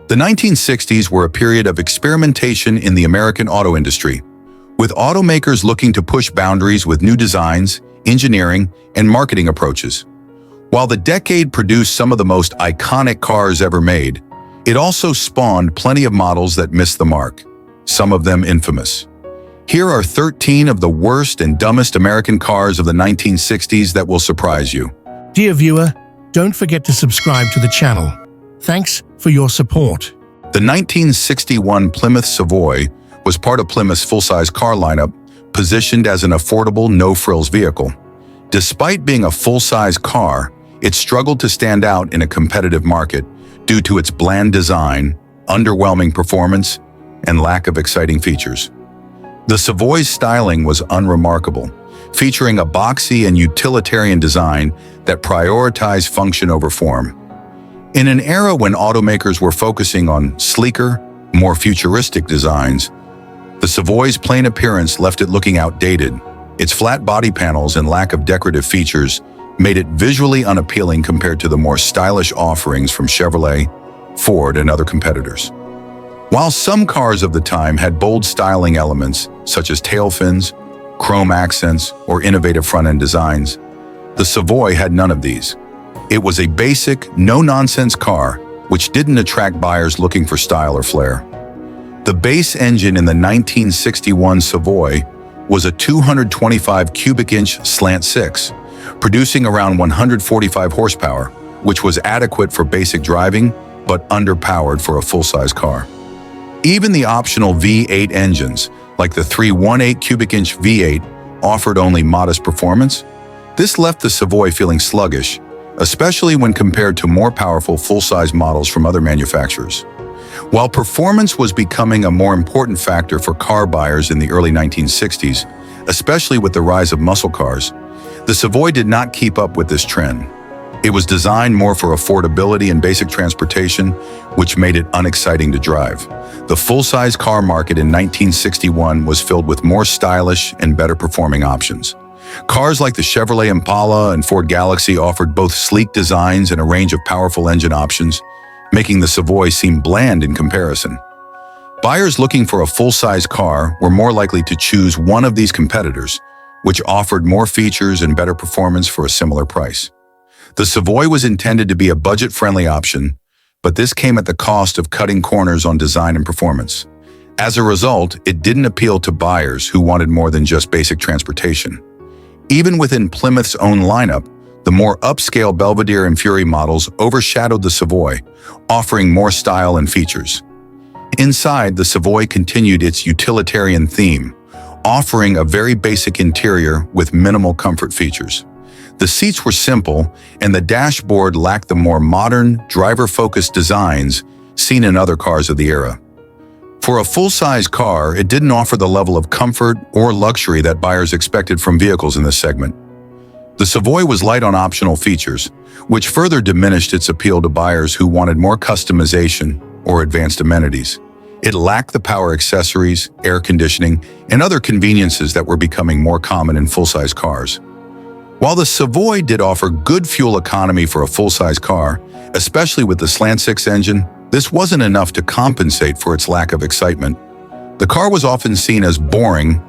The 1960s were a period of experimentation in the American auto industry, with automakers looking to push boundaries with new designs, engineering, and marketing approaches. While the decade produced some of the most iconic cars ever made, it also spawned plenty of models that missed the mark, some of them infamous. Here are 13 of the worst and dumbest American cars of the 1960s that will surprise you. Dear viewer, don't forget to subscribe to the channel. Thanks for your support. The 1961 Plymouth Savoy was part of Plymouth's full-size car lineup, positioned as an affordable, no-frills vehicle. Despite being a full-size car, it struggled to stand out in a competitive market due to its bland design, underwhelming performance, and lack of exciting features. The Savoy's styling was unremarkable, featuring a boxy and utilitarian design that prioritized function over form. In an era when automakers were focusing on sleeker, more futuristic designs, the Savoy's plain appearance left it looking outdated. Its flat body panels and lack of decorative features made it visually unappealing compared to the more stylish offerings from Chevrolet, Ford, and other competitors. While some cars of the time had bold styling elements, such as tail fins, chrome accents, or innovative front-end designs, the Savoy had none of these. It was a basic, no-nonsense car, which didn't attract buyers looking for style or flair. The base engine in the 1961 Savoy was a 225 cubic inch slant six, producing around 145 horsepower, which was adequate for basic driving, but underpowered for a full-size car. Even the optional V8 engines, like the 318 cubic inch V8, offered only modest performance. This left the Savoy feeling sluggish, especially when compared to more powerful full-size models from other manufacturers. While performance was becoming a more important factor for car buyers in the early 1960s, especially with the rise of muscle cars, the Savoy did not keep up with this trend. It was designed more for affordability and basic transportation, which made it unexciting to drive. The full-size car market in 1961 was filled with more stylish and better-performing options. Cars like the Chevrolet Impala and Ford Galaxy offered both sleek designs and a range of powerful engine options, making the Savoy seem bland in comparison. Buyers looking for a full-size car were more likely to choose one of these competitors, which offered more features and better performance for a similar price. The Savoy was intended to be a budget-friendly option, but this came at the cost of cutting corners on design and performance. As a result, it didn't appeal to buyers who wanted more than just basic transportation. Even within Plymouth's own lineup, the more upscale Belvedere and Fury models overshadowed the Savoy, offering more style and features. Inside, the Savoy continued its utilitarian theme, offering a very basic interior with minimal comfort features. The seats were simple, and the dashboard lacked the more modern, driver-focused designs seen in other cars of the era. For a full-size car, it didn't offer the level of comfort or luxury that buyers expected from vehicles in this segment. The Savoy was light on optional features, which further diminished its appeal to buyers who wanted more customization or advanced amenities. It lacked the power accessories, air conditioning, and other conveniences that were becoming more common in full-size cars. While the Savoy did offer good fuel economy for a full-size car, especially with the slant-six engine, this wasn't enough to compensate for its lack of excitement. The car was often seen as boring,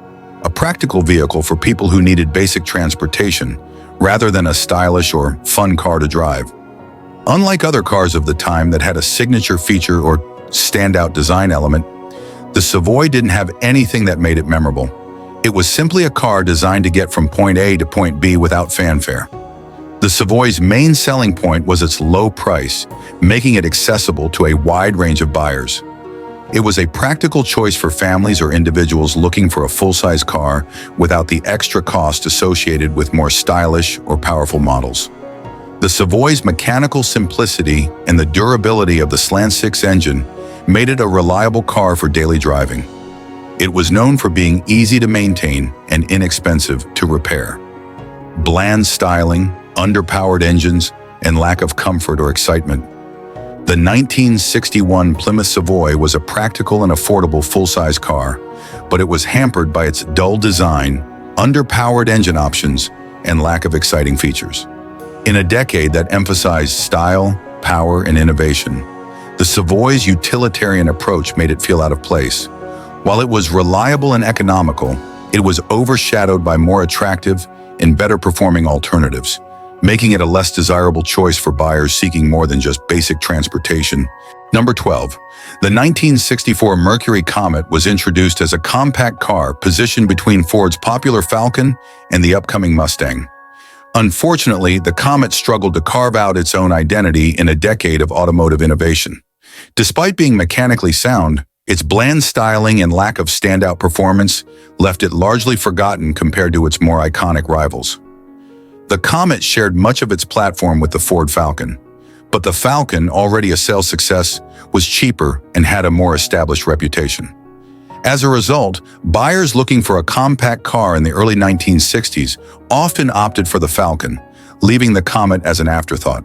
a practical vehicle for people who needed basic transportation, rather than a stylish or fun car to drive. Unlike other cars of the time that had a signature feature or standout design element, the Savoy didn't have anything that made it memorable. It was simply a car designed to get from point A to point B without fanfare. The Savoy's main selling point was its low price, making it accessible to a wide range of buyers. It was a practical choice for families or individuals looking for a full-size car without the extra cost associated with more stylish or powerful models. The Savoy's mechanical simplicity and the durability of the slant-six engine made it a reliable car for daily driving. It was known for being easy to maintain and inexpensive to repair. Bland styling, underpowered engines, and lack of comfort or excitement. The 1961 Plymouth Savoy was a practical and affordable full-size car, but it was hampered by its dull design, underpowered engine options, and lack of exciting features. In a decade that emphasized style, power, and innovation, The Savoy's utilitarian approach made it feel out of place. While it was reliable and economical, it was overshadowed by more attractive and better-performing alternatives, making it a less desirable choice for buyers seeking more than just basic transportation. Number 12. The 1964 Mercury Comet was introduced as a compact car positioned between Ford's popular Falcon and the upcoming Mustang. Unfortunately, the Comet struggled to carve out its own identity in a decade of automotive innovation. Despite being mechanically sound, its bland styling and lack of standout performance left it largely forgotten compared to its more iconic rivals. The Comet shared much of its platform with the Ford Falcon, but the Falcon, already a sales success, was cheaper and had a more established reputation. As a result, buyers looking for a compact car in the early 1960s often opted for the Falcon, leaving the Comet as an afterthought.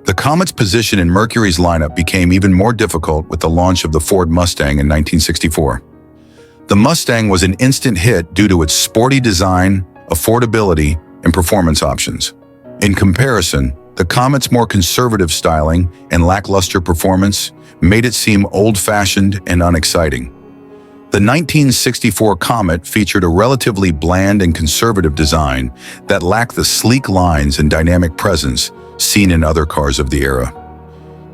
The Comet's position in Mercury's lineup became even more difficult with the launch of the Ford Mustang in 1964. The Mustang was an instant hit due to its sporty design, affordability, and performance options. In comparison, the Comet's more conservative styling and lackluster performance made it seem old-fashioned and unexciting. The 1964 Comet featured a relatively bland and conservative design that lacked the sleek lines and dynamic presence seen in other cars of the era.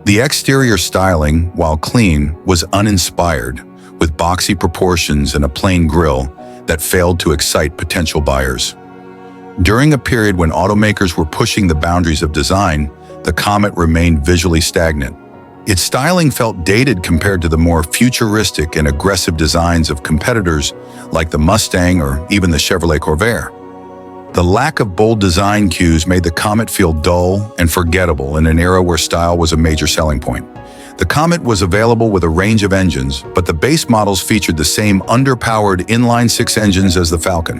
The exterior styling, while clean, was uninspired, with boxy proportions and a plain grille that failed to excite potential buyers. During a period when automakers were pushing the boundaries of design, the Comet remained visually stagnant. Its styling felt dated compared to the more futuristic and aggressive designs of competitors like the Mustang or even the Chevrolet Corvair. The lack of bold design cues made the Comet feel dull and forgettable in an era where style was a major selling point. The Comet was available with a range of engines, but the base models featured the same underpowered inline-six engines as the Falcon,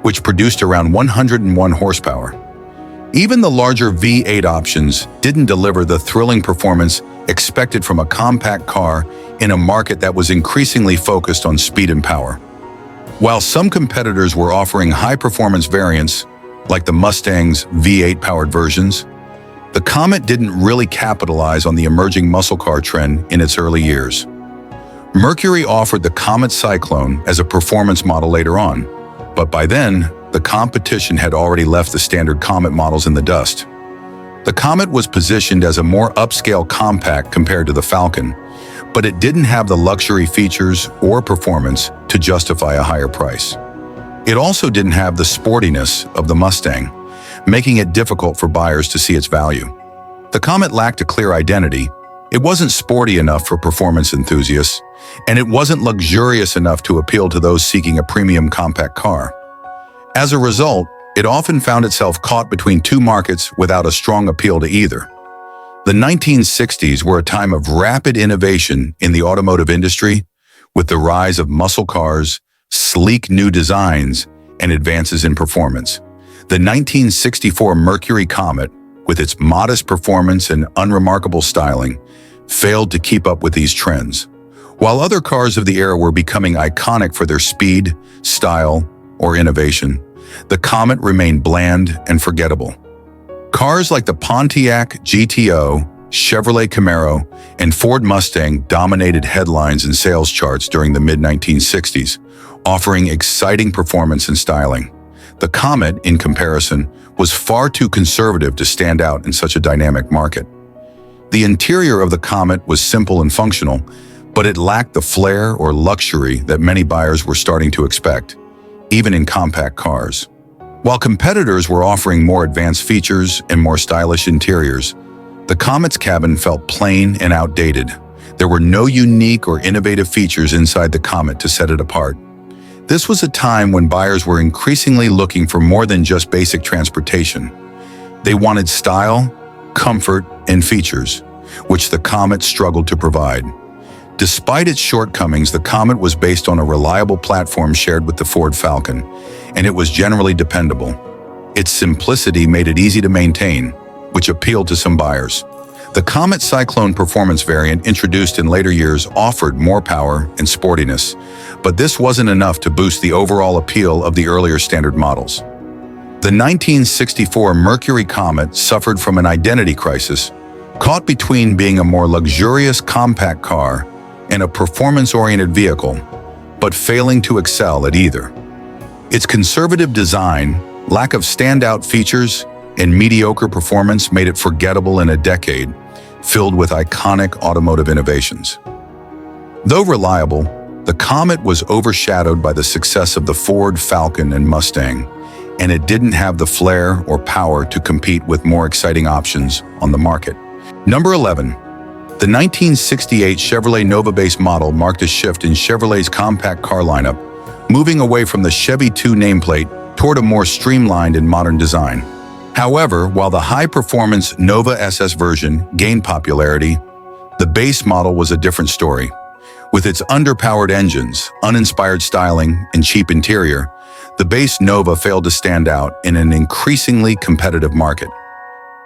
which produced around 101 horsepower. Even the larger V8 options didn't deliver the thrilling performance expected from a compact car in a market that was increasingly focused on speed and power. While some competitors were offering high-performance variants, like the Mustang's V8-powered versions, the Comet didn't really capitalize on the emerging muscle car trend in its early years. Mercury offered the Comet Cyclone as a performance model later on, but by then, the competition had already left the standard Comet models in the dust. The Comet was positioned as a more upscale compact compared to the Falcon, but it didn't have the luxury features or performance to justify a higher price. It also didn't have the sportiness of the Mustang, making it difficult for buyers to see its value. The Comet lacked a clear identity. It wasn't sporty enough for performance enthusiasts, and it wasn't luxurious enough to appeal to those seeking a premium compact car. As a result, it often found itself caught between two markets without a strong appeal to either. The 1960s were a time of rapid innovation in the automotive industry, with the rise of muscle cars, sleek new designs, and advances in performance. The 1964 Mercury Comet, with its modest performance and unremarkable styling, failed to keep up with these trends. While other cars of the era were becoming iconic for their speed, style, or innovation, the Comet remained bland and forgettable. Cars like the Pontiac GTO, Chevrolet Camaro, and Ford Mustang dominated headlines and sales charts during the mid-1960s, offering exciting performance and styling. The Comet, in comparison, was far too conservative to stand out in such a dynamic market. The interior of the Comet was simple and functional, but it lacked the flair or luxury that many buyers were starting to expect, even in compact cars. While competitors were offering more advanced features and more stylish interiors, the Comet's cabin felt plain and outdated. There were no unique or innovative features inside the Comet to set it apart. This was a time when buyers were increasingly looking for more than just basic transportation. They wanted style, comfort, and features, which the Comet struggled to provide. Despite its shortcomings, the Comet was based on a reliable platform shared with the Ford Falcon, and it was generally dependable. Its simplicity made it easy to maintain, which appealed to some buyers. The Comet Cyclone performance variant introduced in later years offered more power and sportiness, but this wasn't enough to boost the overall appeal of the earlier standard models. The 1964 Mercury Comet suffered from an identity crisis, Caught between being a more luxurious compact car and a performance-oriented vehicle, but failing to excel at either. Its conservative design, lack of standout features, and mediocre performance made it forgettable in a decade filled with iconic automotive innovations. Though reliable, the Comet was overshadowed by the success of the Ford Falcon and Mustang, and it didn't have the flair or power to compete with more exciting options on the market. Number 11. The 1968 Chevrolet Nova base model marked a shift in Chevrolet's compact car lineup, moving away from the Chevy 2 nameplate toward a more streamlined and modern design. However, while the high-performance Nova SS version gained popularity, the base model was a different story. With its underpowered engines, uninspired styling, and cheap interior, the base Nova failed to stand out in an increasingly competitive market.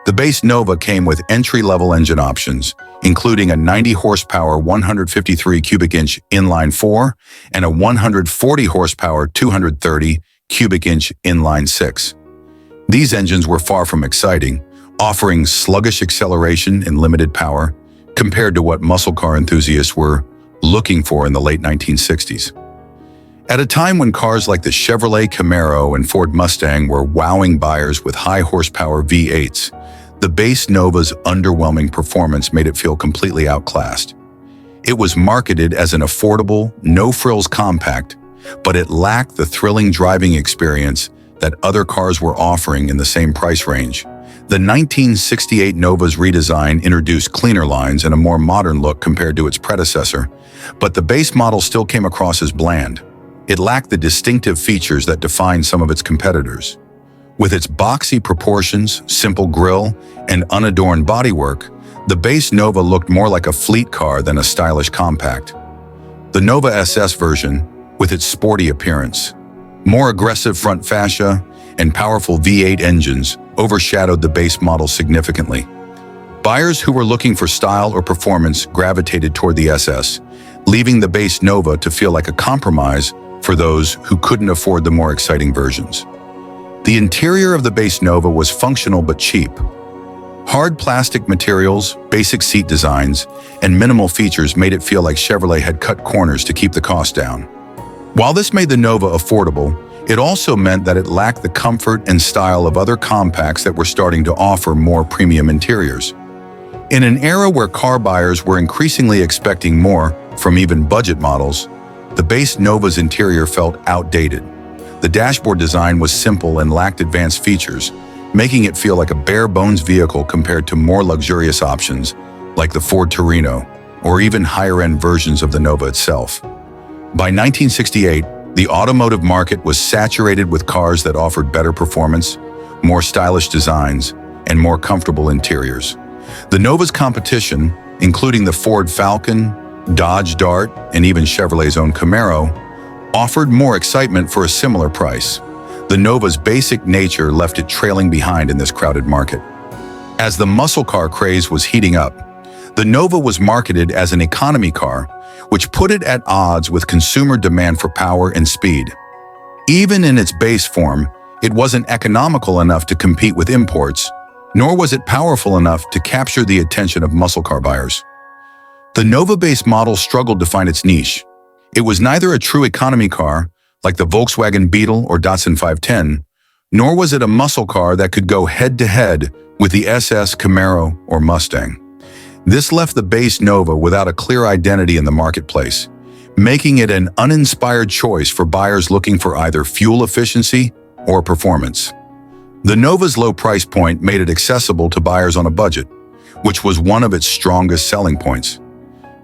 The base Nova came with entry-level engine options, including a 90-horsepower 153 cubic inch inline-4 and a 140-horsepower 230 cubic inch inline-6. These engines were far from exciting, offering sluggish acceleration and limited power compared to what muscle car enthusiasts were looking for in the late 1960s. At a time when cars like the Chevrolet Camaro and Ford Mustang were wowing buyers with high-horsepower V8s, the base Nova's underwhelming performance made it feel completely outclassed. It was marketed as an affordable, no-frills compact, but it lacked the thrilling driving experience that other cars were offering in the same price range. The 1968 Nova's redesign introduced cleaner lines and a more modern look compared to its predecessor, but the base model still came across as bland. It lacked the distinctive features that defined some of its competitors. With its boxy proportions, simple grille, and unadorned bodywork, the base Nova looked more like a fleet car than a stylish compact. The Nova SS version, with its sporty appearance, more aggressive front fascia, and powerful V8 engines, overshadowed the base model significantly. Buyers who were looking for style or performance gravitated toward the SS, leaving the base Nova to feel like a compromise for those who couldn't afford the more exciting versions. The interior of the base Nova was functional but cheap. Hard plastic materials, basic seat designs, and minimal features made it feel like Chevrolet had cut corners to keep the cost down. While this made the Nova affordable, it also meant that it lacked the comfort and style of other compacts that were starting to offer more premium interiors. In an era where car buyers were increasingly expecting more from even budget models, the base Nova's interior felt outdated. The dashboard design was simple and lacked advanced features, making it feel like a bare-bones vehicle compared to more luxurious options like the Ford Torino or even higher-end versions of the Nova itself. By 1968, the automotive market was saturated with cars that offered better performance, more stylish designs, and more comfortable interiors. The Nova's competition, including the Ford Falcon, Dodge Dart, and even Chevrolet's own Camaro, offered more excitement for a similar price. The Nova's basic nature left it trailing behind in this crowded market. As the muscle car craze was heating up, the Nova was marketed as an economy car, which put it at odds with consumer demand for power and speed. Even in its base form, it wasn't economical enough to compete with imports, nor was it powerful enough to capture the attention of muscle car buyers. The Nova base model struggled to find its niche. It was neither a true economy car, like the Volkswagen Beetle or Datsun 510, nor was it a muscle car that could go head-to-head with the SS, Camaro, or Mustang. This left the base Nova without a clear identity in the marketplace, making it an uninspired choice for buyers looking for either fuel efficiency or performance. The Nova's low price point made it accessible to buyers on a budget, which was one of its strongest selling points.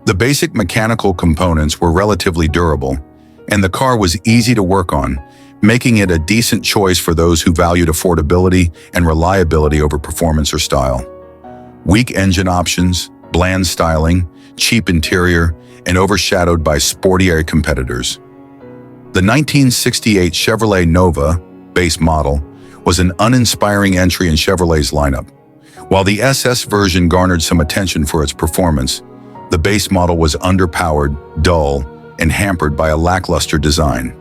The basic mechanical components were relatively durable, and the car was easy to work on, making it a decent choice for those who valued affordability and reliability over performance or style. Weak engine options, bland styling, cheap interior, and overshadowed by sportier competitors. The 1968 Chevrolet Nova base model was an uninspiring entry in Chevrolet's lineup. While the SS version garnered some attention for its performance, the base model was underpowered, dull, and hampered by a lackluster design.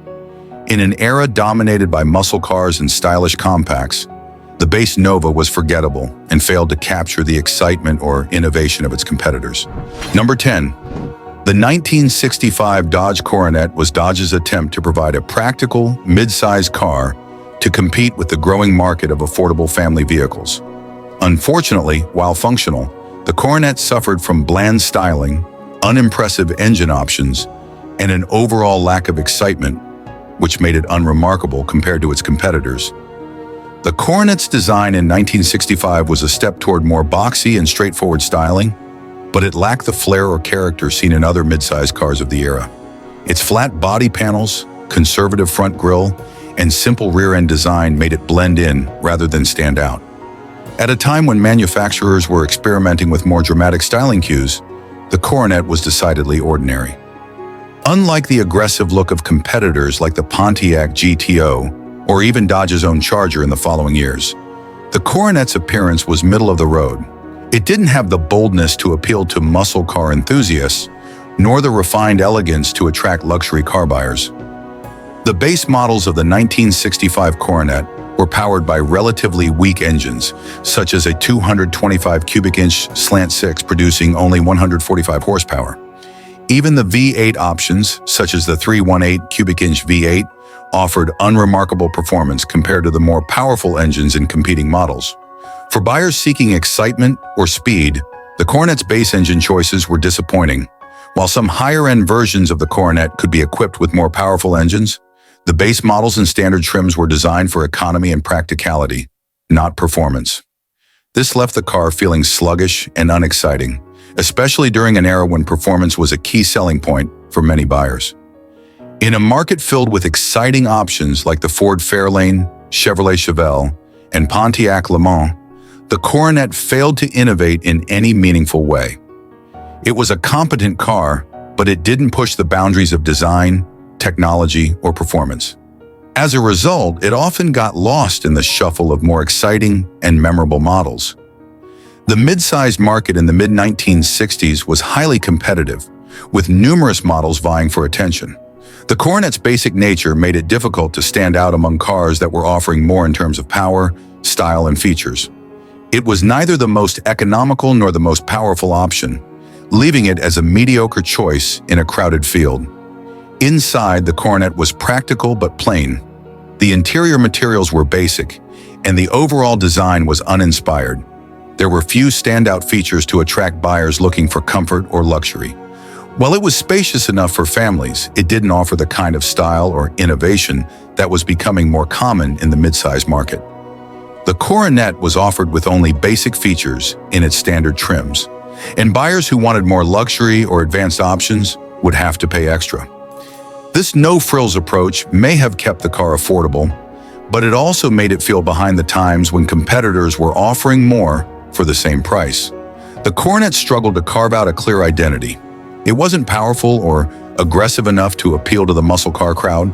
In an era dominated by muscle cars and stylish compacts, The base Nova was forgettable and failed to capture the excitement or innovation of its competitors. Number 10. The 1965 Dodge Coronet was Dodge's attempt to provide a practical, mid-size car to compete with the growing market of affordable family vehicles. Unfortunately, while functional, the Coronet suffered from bland styling, unimpressive engine options, and an overall lack of excitement, which made it unremarkable compared to its competitors. The Coronet's design in 1965 was a step toward more boxy and straightforward styling, but it lacked the flair or character seen in other mid-size cars of the era. Its flat body panels, conservative front grille, and simple rear-end design made it blend in rather than stand out. At a time when manufacturers were experimenting with more dramatic styling cues, the Coronet was decidedly ordinary. Unlike the aggressive look of competitors like the Pontiac GTO or even Dodge's own Charger in the following years, the Coronet's appearance was middle of the road. It didn't have the boldness to appeal to muscle car enthusiasts, nor the refined elegance to attract luxury car buyers. The base models of the 1965 Coronet were powered by relatively weak engines, such as a 225 cubic inch slant six producing only 145 horsepower. Even the V8 options, such as the 318 cubic inch V8, offered unremarkable performance compared to the more powerful engines in competing models. For buyers seeking excitement or speed, the Coronet's base engine choices were disappointing. While some higher-end versions of the Coronet could be equipped with more powerful engines, the base models and standard trims were designed for economy and practicality, not performance. This left the car feeling sluggish and unexciting, especially during an era when performance was a key selling point for many buyers. In a market filled with exciting options like the Ford Fairlane, Chevrolet Chevelle, and Pontiac Le Mans, the Coronet failed to innovate in any meaningful way. It was a competent car, but it didn't push the boundaries of design, technology, or performance. As a result, it often got lost in the shuffle of more exciting and memorable models. The mid-sized market in the mid-1960s was highly competitive, with numerous models vying for attention. The Coronet's basic nature made it difficult to stand out among cars that were offering more in terms of power, style, and features. It was neither the most economical nor the most powerful option, leaving it as a mediocre choice in a crowded field. Inside, the Coronet was practical but plain. The interior materials were basic, and the overall design was uninspired. There were few standout features to attract buyers looking for comfort or luxury. While it was spacious enough for families, it didn't offer the kind of style or innovation that was becoming more common in the mid-size market. The Coronet was offered with only basic features in its standard trims, and buyers who wanted more luxury or advanced options would have to pay extra. This no-frills approach may have kept the car affordable, but it also made it feel behind the times when competitors were offering more for the same price. The Coronet struggled to carve out a clear identity. It wasn't powerful or aggressive enough to appeal to the muscle car crowd,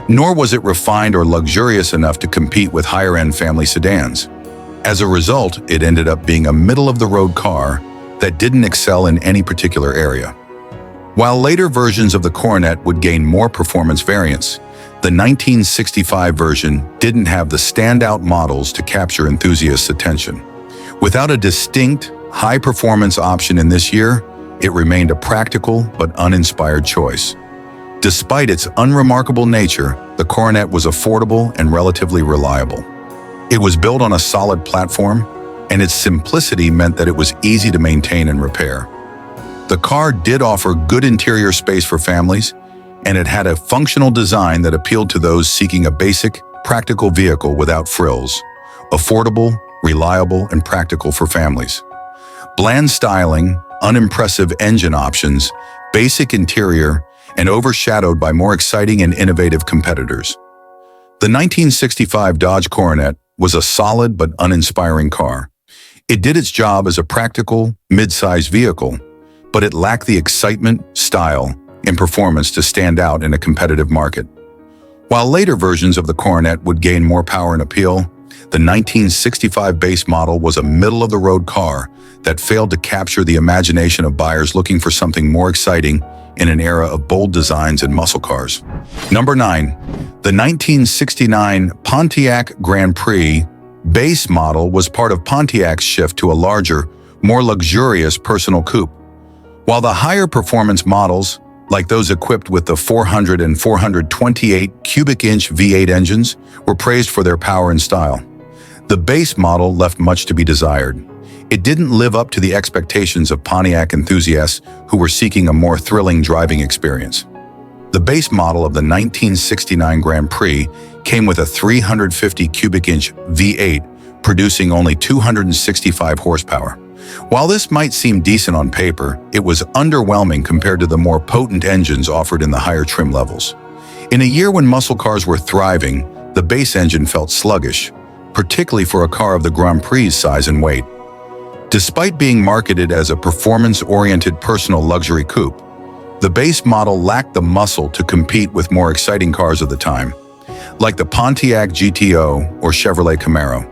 nor was it refined or luxurious enough to compete with higher-end family sedans. As a result, it ended up being a middle-of-the-road car that didn't excel in any particular area. While later versions of the Coronet would gain more performance variants, the 1965 version didn't have the standout models to capture enthusiasts' attention. Without a distinct, high-performance option in this year, it remained a practical but uninspired choice. Despite its unremarkable nature, the Coronet was affordable and relatively reliable. It was built on a solid platform, and its simplicity meant that it was easy to maintain and repair. The car did offer good interior space for families, and it had a functional design that appealed to those seeking a basic, practical vehicle without frills. Affordable, reliable, and practical for families. Bland styling, unimpressive engine options, basic interior, and overshadowed by more exciting and innovative competitors. The 1965 Dodge Coronet was a solid but uninspiring car. It did its job as a practical, mid-size vehicle, but it lacked the excitement, style, and performance to stand out in a competitive market. While later versions of the Coronet would gain more power and appeal, the 1965 base model was a middle-of-the-road car that failed to capture the imagination of buyers looking for something more exciting in an era of bold designs and muscle cars. Number 9. The 1969 Pontiac Grand Prix base model was part of Pontiac's shift to a larger, more luxurious personal coupe. While the higher performance models, like those equipped with the 400 and 428 cubic inch V8 engines, were praised for their power and style, the base model left much to be desired. It didn't live up to the expectations of Pontiac enthusiasts who were seeking a more thrilling driving experience. The base model of the 1969 Grand Prix came with a 350 cubic inch V8, producing only 265 horsepower. While this might seem decent on paper, it was underwhelming compared to the more potent engines offered in the higher trim levels. In a year when muscle cars were thriving, the base engine felt sluggish, particularly for a car of the Grand Prix size and weight. Despite being marketed as a performance-oriented personal luxury coupe, the base model lacked the muscle to compete with more exciting cars of the time, like the Pontiac GTO or Chevrolet Camaro.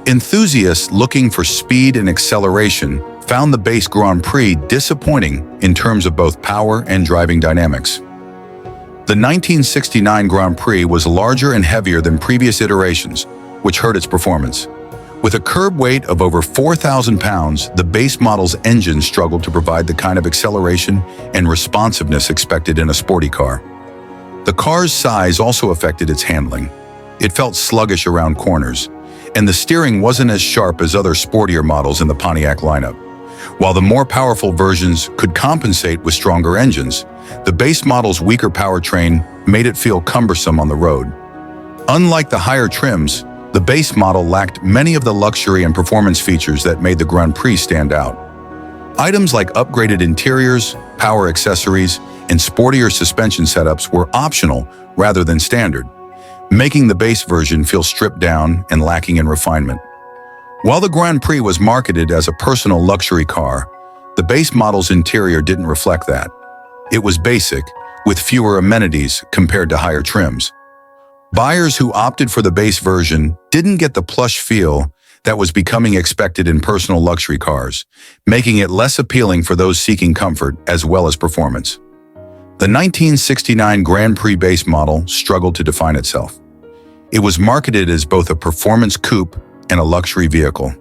Enthusiasts looking for speed and acceleration found the base Grand Prix disappointing in terms of both power and driving dynamics. The 1969 Grand Prix was larger and heavier than previous iterations, which hurt its performance. With a curb weight of over 4,000 pounds, the base model's engine struggled to provide the kind of acceleration and responsiveness expected in a sporty car. The car's size also affected its handling. It felt sluggish around corners, and the steering wasn't as sharp as other sportier models in the Pontiac lineup. While the more powerful versions could compensate with stronger engines, the base model's weaker powertrain made it feel cumbersome on the road. Unlike the higher trims, the base model lacked many of the luxury and performance features that made the Grand Prix stand out. Items like upgraded interiors, power accessories, and sportier suspension setups were optional rather than standard, making the base version feel stripped down and lacking in refinement. While the Grand Prix was marketed as a personal luxury car, the base model's interior didn't reflect that. It was basic, with fewer amenities compared to higher trims. Buyers who opted for the base version didn't get the plush feel that was becoming expected in personal luxury cars, making it less appealing for those seeking comfort as well as performance. The 1969 Grand Prix base model struggled to define itself. It was marketed as both a performance coupe and a luxury vehicle,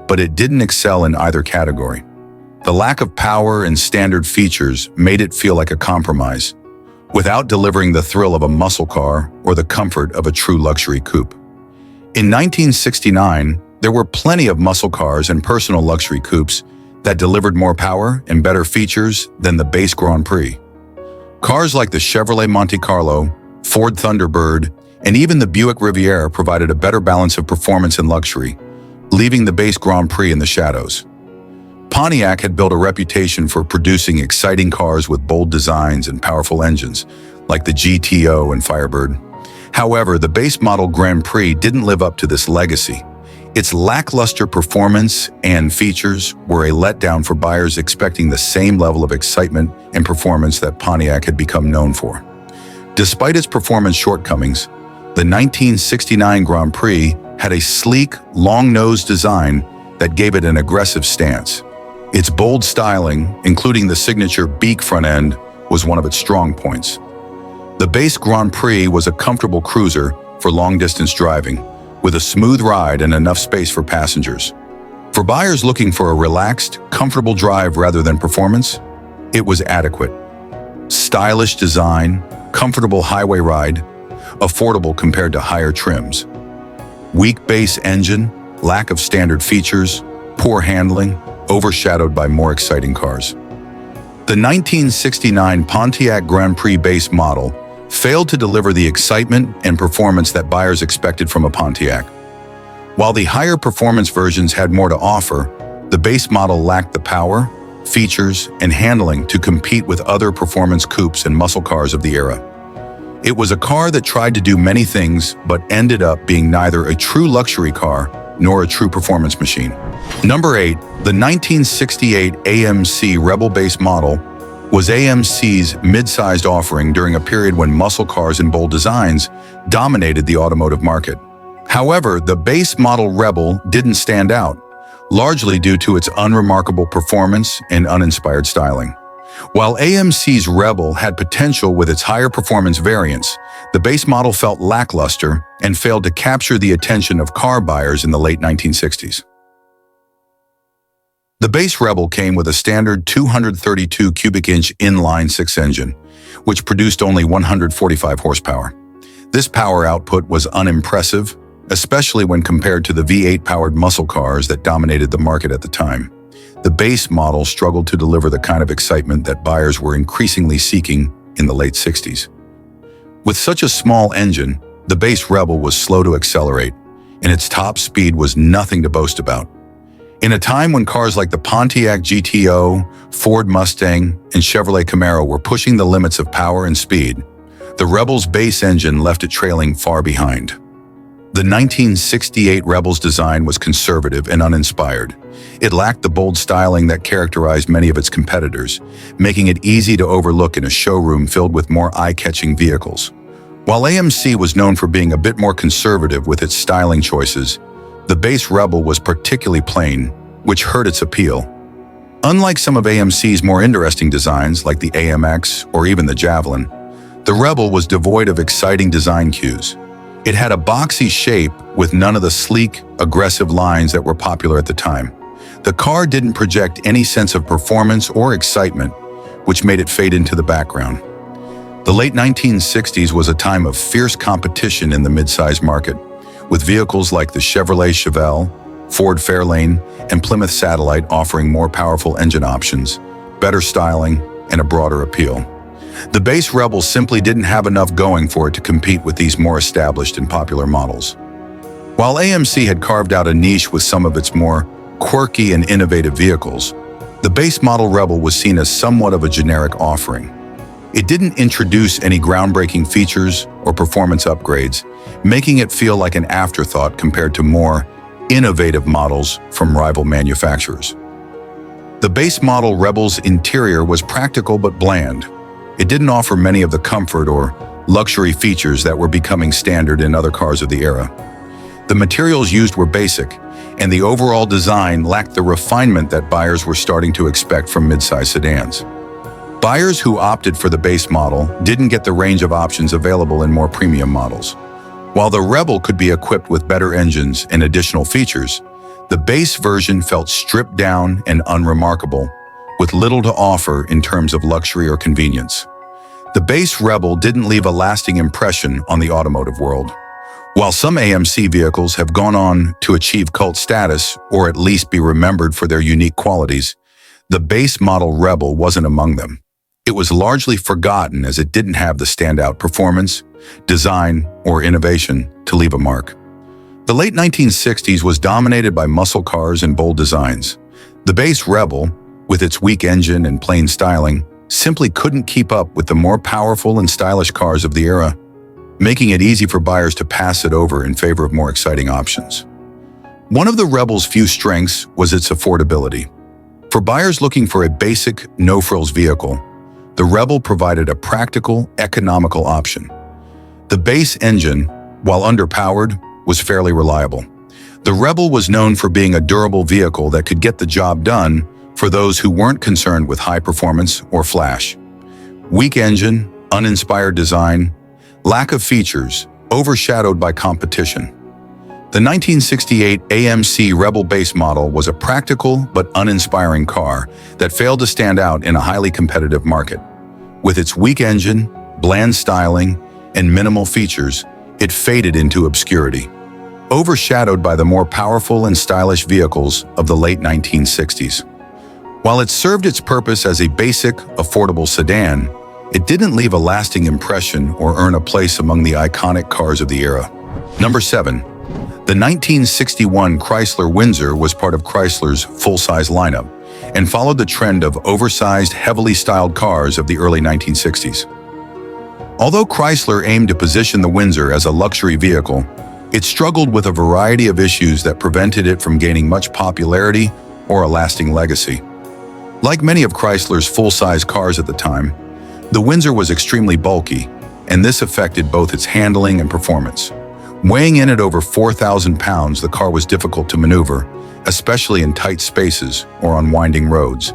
but it didn't excel in either category. The lack of power and standard features made it feel like a compromise, without delivering the thrill of a muscle car or the comfort of a true luxury coupe. In 1969, there were plenty of muscle cars and personal luxury coupes that delivered more power and better features than the base Grand Prix. Cars like the Chevrolet Monte Carlo, Ford Thunderbird, and even the Buick Riviera provided a better balance of performance and luxury, leaving the base Grand Prix in the shadows. Pontiac had built a reputation for producing exciting cars with bold designs and powerful engines, like the GTO and Firebird. However, the base model Grand Prix didn't live up to this legacy. Its lackluster performance and features were a letdown for buyers expecting the same level of excitement and performance that Pontiac had become known for. Despite its performance shortcomings, the 1969 Grand Prix had a sleek, long-nosed design that gave it an aggressive stance. Its bold styling, including the signature beak front end, was one of its strong points. The base Grand Prix was a comfortable cruiser for long-distance driving, with a smooth ride and enough space for passengers. For buyers looking for a relaxed, comfortable drive rather than performance, it was adequate. Stylish design, comfortable highway ride, affordable compared to higher trims. Weak base engine, lack of standard features, poor handling, overshadowed by more exciting cars. The 1969 Pontiac Grand Prix base model failed to deliver the excitement and performance that buyers expected from a Pontiac. While the higher performance versions had more to offer, the base model lacked the power, features, and handling to compete with other performance coupes and muscle cars of the era. It was a car that tried to do many things but ended up being neither a true luxury car nor a true performance machine. Number 8, the 1968 AMC Rebel base model was AMC's mid-sized offering during a period when muscle cars and bold designs dominated the automotive market. However, the base model Rebel didn't stand out, largely due to its unremarkable performance and uninspired styling. While AMC's Rebel had potential with its higher performance variants, the base model felt lackluster and failed to capture the attention of car buyers in the late 1960s. The base Rebel came with a standard 232 cubic inch inline-six engine, which produced only 145 horsepower. This power output was unimpressive, especially when compared to the V8-powered muscle cars that dominated the market at the time. The base model struggled to deliver the kind of excitement that buyers were increasingly seeking in the late 60s. With such a small engine, the base Rebel was slow to accelerate, and its top speed was nothing to boast about. In a time when cars like the Pontiac GTO, Ford Mustang, and Chevrolet Camaro were pushing the limits of power and speed, the Rebel's base engine left it trailing far behind. The 1968 Rebel's design was conservative and uninspired. It lacked the bold styling that characterized many of its competitors, making it easy to overlook in a showroom filled with more eye-catching vehicles. While AMC was known for being a bit more conservative with its styling choices, the base Rebel was particularly plain, which hurt its appeal. Unlike some of AMC's more interesting designs like the AMX or even the Javelin, the Rebel was devoid of exciting design cues. It had a boxy shape with none of the sleek, aggressive lines that were popular at the time. The car didn't project any sense of performance or excitement, which made it fade into the background. The late 1960s was a time of fierce competition in the midsize market, with vehicles like the Chevrolet Chevelle, Ford Fairlane, and Plymouth Satellite offering more powerful engine options, better styling, and a broader appeal. The base Rebel simply didn't have enough going for it to compete with these more established and popular models. While AMC had carved out a niche with some of its more quirky and innovative vehicles, the base model Rebel was seen as somewhat of a generic offering. It didn't introduce any groundbreaking features or performance upgrades, making it feel like an afterthought compared to more innovative models from rival manufacturers. The base model Rebel's interior was practical but bland. It didn't offer many of the comfort or luxury features that were becoming standard in other cars of the era. The materials used were basic, and the overall design lacked the refinement that buyers were starting to expect from midsize sedans. Buyers who opted for the base model didn't get the range of options available in more premium models. While the Rebel could be equipped with better engines and additional features, the base version felt stripped down and unremarkable, with little to offer in terms of luxury or convenience. The base Rebel didn't leave a lasting impression on the automotive world. While some AMC vehicles have gone on to achieve cult status or at least be remembered for their unique qualities, the base model Rebel wasn't among them. It was largely forgotten as it didn't have the standout performance, design, or innovation to leave a mark. The late 1960s was dominated by muscle cars and bold designs. The base Rebel, with its weak engine and plain styling, simply couldn't keep up with the more powerful and stylish cars of the era, making it easy for buyers to pass it over in favor of more exciting options. One of the Rebel's few strengths was its affordability. For buyers looking for a basic, no-frills vehicle, the Rebel provided a practical, economical option. The base engine, while underpowered, was fairly reliable. The Rebel was known for being a durable vehicle that could get the job done for those who weren't concerned with high performance or flash. Weak engine, uninspired design, lack of features, overshadowed by competition. The 1968 AMC Rebel base model was a practical but uninspiring car that failed to stand out in a highly competitive market. With its weak engine, bland styling, and minimal features, it faded into obscurity, overshadowed by the more powerful and stylish vehicles of the late 1960s. While it served its purpose as a basic, affordable sedan, it didn't leave a lasting impression or earn a place among the iconic cars of the era. Number 7. The 1961 Chrysler Windsor was part of Chrysler's full-size lineup and followed the trend of oversized, heavily styled cars of the early 1960s. Although Chrysler aimed to position the Windsor as a luxury vehicle, it struggled with a variety of issues that prevented it from gaining much popularity or a lasting legacy. Like many of Chrysler's full-size cars at the time, the Windsor was extremely bulky, and this affected both its handling and performance. Weighing in at over 4,000 pounds, the car was difficult to maneuver, especially in tight spaces or on winding roads.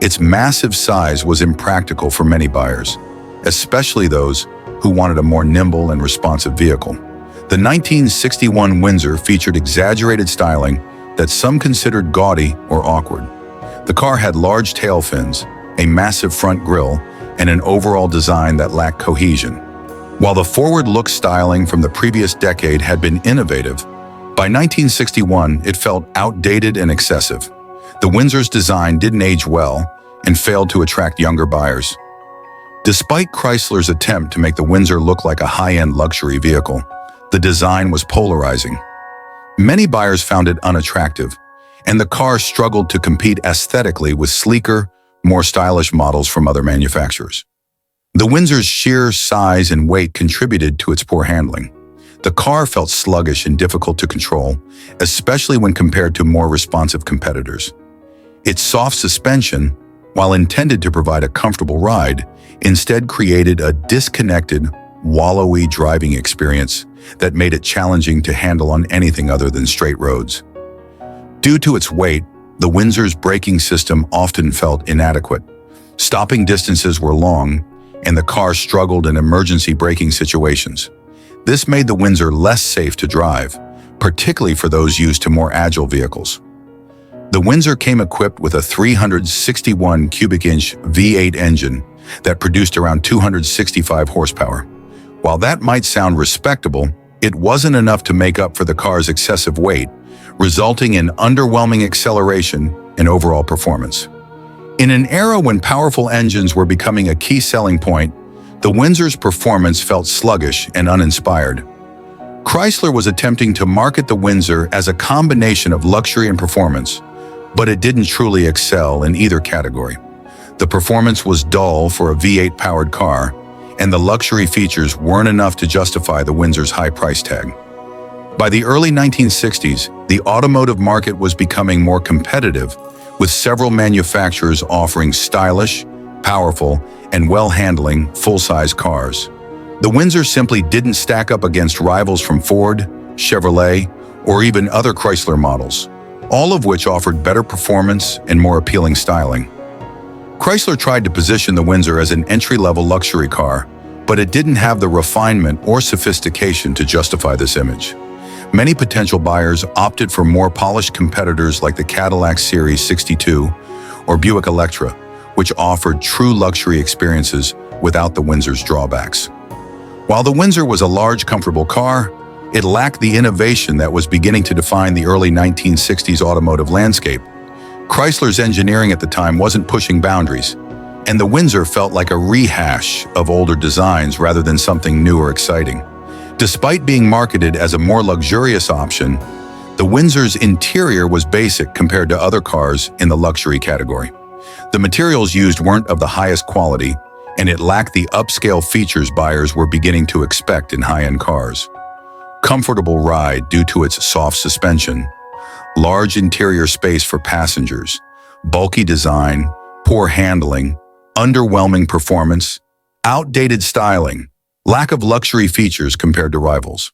Its massive size was impractical for many buyers, especially those who wanted a more nimble and responsive vehicle. The 1961 Windsor featured exaggerated styling that some considered gaudy or awkward. The car had large tail fins, a massive front grille, and an overall design that lacked cohesion. While the forward-look styling from the previous decade had been innovative, by 1961 it felt outdated and excessive. The Windsor's design didn't age well and failed to attract younger buyers. Despite Chrysler's attempt to make the Windsor look like a high-end luxury vehicle, the design was polarizing. Many buyers found it unattractive, and the car struggled to compete aesthetically with sleeker, more stylish models from other manufacturers. The Windsor's sheer size and weight contributed to its poor handling. The car felt sluggish and difficult to control, especially when compared to more responsive competitors. Its soft suspension, while intended to provide a comfortable ride, instead created a disconnected, wallowy driving experience that made it challenging to handle on anything other than straight roads. Due to its weight, the Windsor's braking system often felt inadequate. Stopping distances were long, and the car struggled in emergency braking situations. This made the Windsor less safe to drive, particularly for those used to more agile vehicles. The Windsor came equipped with a 361 cubic inch V8 engine that produced around 265 horsepower. While that might sound respectable, it wasn't enough to make up for the car's excessive weight, resulting in underwhelming acceleration and overall performance. In an era when powerful engines were becoming a key selling point, the Windsor's performance felt sluggish and uninspired. Chrysler was attempting to market the Windsor as a combination of luxury and performance, but it didn't truly excel in either category. The performance was dull for a V8-powered car, and the luxury features weren't enough to justify the Windsor's high price tag. By the early 1960s, the automotive market was becoming more competitive, with several manufacturers offering stylish, powerful, and well-handling full-size cars. The Windsor simply didn't stack up against rivals from Ford, Chevrolet, or even other Chrysler models, all of which offered better performance and more appealing styling. Chrysler tried to position the Windsor as an entry-level luxury car, but it didn't have the refinement or sophistication to justify this image. Many potential buyers opted for more polished competitors like the Cadillac Series 62 or Buick Electra, which offered true luxury experiences without the Windsor's drawbacks. While the Windsor was a large, comfortable car, it lacked the innovation that was beginning to define the early 1960s automotive landscape. Chrysler's engineering at the time wasn't pushing boundaries, and the Windsor felt like a rehash of older designs rather than something new or exciting. Despite being marketed as a more luxurious option, the Windsor's interior was basic compared to other cars in the luxury category. The materials used weren't of the highest quality, and it lacked the upscale features buyers were beginning to expect in high-end cars. Comfortable ride due to its soft suspension, large interior space for passengers, bulky design, poor handling, underwhelming performance, outdated styling, lack of luxury features compared to rivals.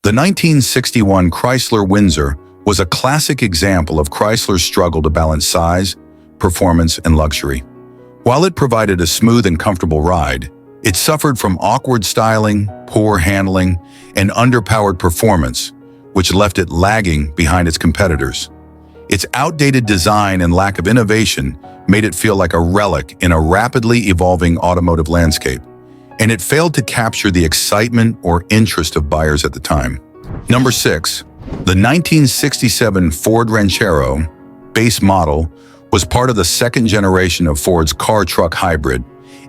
The 1961 Chrysler Windsor was a classic example of Chrysler's struggle to balance size, performance, and luxury. While it provided a smooth and comfortable ride, it suffered from awkward styling, poor handling, and underpowered performance, which left it lagging behind its competitors. Its outdated design and lack of innovation made it feel like a relic in a rapidly evolving automotive landscape, and it failed to capture the excitement or interest of buyers at the time. Number 6. The 1967 Ford Ranchero base model was part of the second generation of Ford's car-truck hybrid,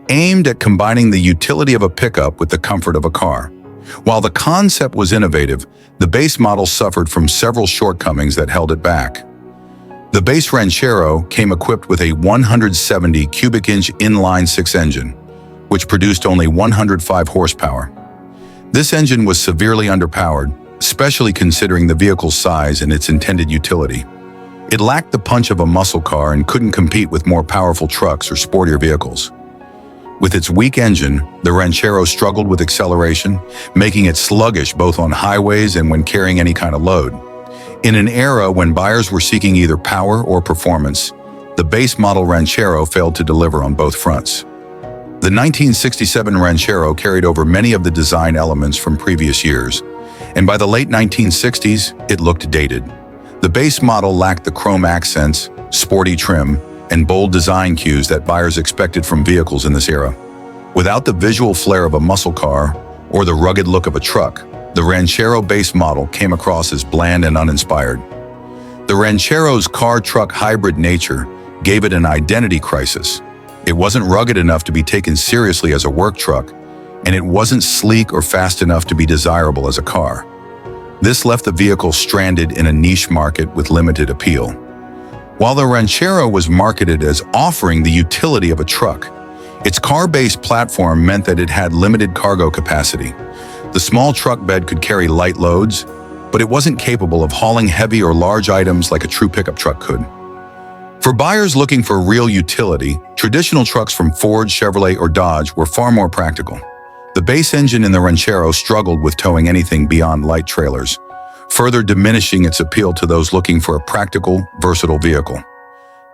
aimed at combining the utility of a pickup with the comfort of a car. While the concept was innovative, the base model suffered from several shortcomings that held it back. The base Ranchero came equipped with a 170 cubic inch inline-six engine, which produced only 105 horsepower. This engine was severely underpowered, especially considering the vehicle's size and its intended utility. It lacked the punch of a muscle car and couldn't compete with more powerful trucks or sportier vehicles. With its weak engine, the Ranchero struggled with acceleration, making it sluggish both on highways and when carrying any kind of load. In an era when buyers were seeking either power or performance, The base model Ranchero failed to deliver on both fronts. The 1967 Ranchero carried over many of the design elements from previous years, and by the late 1960s, it looked dated. The base model lacked the chrome accents, sporty trim, and bold design cues that buyers expected from vehicles in this era. Without the visual flair of a muscle car or the rugged look of a truck, the Ranchero base model came across as bland and uninspired. The Ranchero's car-truck hybrid nature gave it an identity crisis. It wasn't rugged enough to be taken seriously as a work truck, and it wasn't sleek or fast enough to be desirable as a car. This left the vehicle stranded in a niche market with limited appeal. While the Ranchero was marketed as offering the utility of a truck, its car-based platform meant that it had limited cargo capacity. The small truck bed could carry light loads, but it wasn't capable of hauling heavy or large items like a true pickup truck could. For buyers looking for real utility, traditional trucks from Ford, Chevrolet, or Dodge were far more practical. The base engine in the Ranchero struggled with towing anything beyond light trailers, further diminishing its appeal to those looking for a practical, versatile vehicle.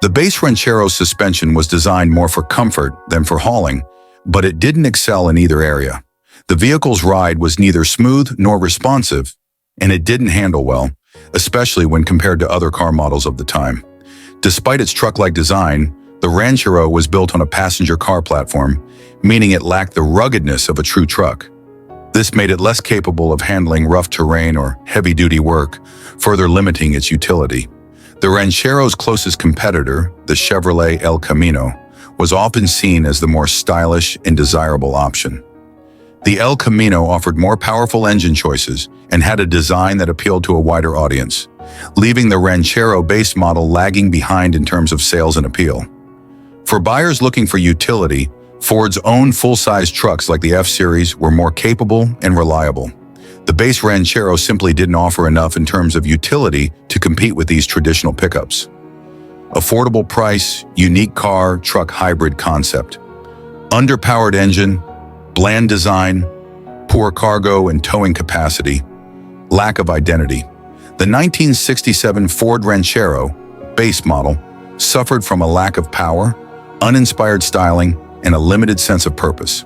The base Ranchero's suspension was designed more for comfort than for hauling, but it didn't excel in either area. The vehicle's ride was neither smooth nor responsive, and it didn't handle well, especially when compared to other car models of the time. Despite its truck-like design, the Ranchero was built on a passenger car platform, meaning it lacked the ruggedness of a true truck. This made it less capable of handling rough terrain or heavy-duty work, further limiting its utility. The Ranchero's closest competitor, the Chevrolet El Camino, was often seen as the more stylish and desirable option. The El Camino offered more powerful engine choices and had a design that appealed to a wider audience, leaving the Ranchero base model lagging behind in terms of sales and appeal. For buyers looking for utility, Ford's own full-size trucks like the F-Series were more capable and reliable. The base Ranchero simply didn't offer enough in terms of utility to compete with these traditional pickups. Affordable price, unique car-truck hybrid concept. Underpowered engine, bland design, poor cargo and towing capacity, lack of identity. The 1967 Ford Ranchero, base model, suffered from a lack of power, uninspired styling, and a limited sense of purpose.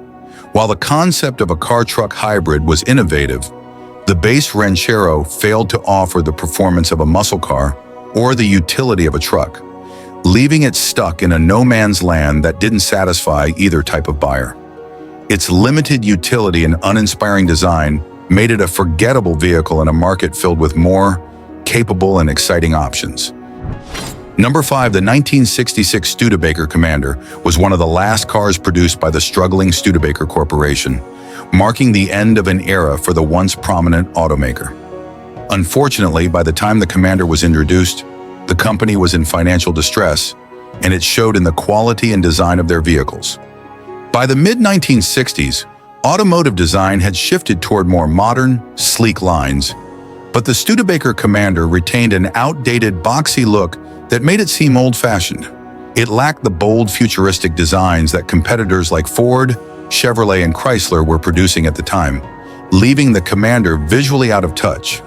While the concept of a car-truck hybrid was innovative, the base Ranchero failed to offer the performance of a muscle car or the utility of a truck, leaving it stuck in a no-man's land that didn't satisfy either type of buyer. Its limited utility and uninspiring design made it a forgettable vehicle in a market filled with more capable and exciting options. Number 5, the 1966 Studebaker Commander was one of the last cars produced by the struggling Studebaker Corporation, marking the end of an era for the once prominent automaker. Unfortunately, by the time the Commander was introduced, the company was in financial distress, and it showed in the quality and design of their vehicles. By the mid-1960s, automotive design had shifted toward more modern, sleek lines, but the Studebaker Commander retained an outdated, boxy look that made it seem old-fashioned. It lacked the bold, futuristic designs that competitors like Ford, Chevrolet, and Chrysler were producing at the time, leaving the Commander visually out of touch.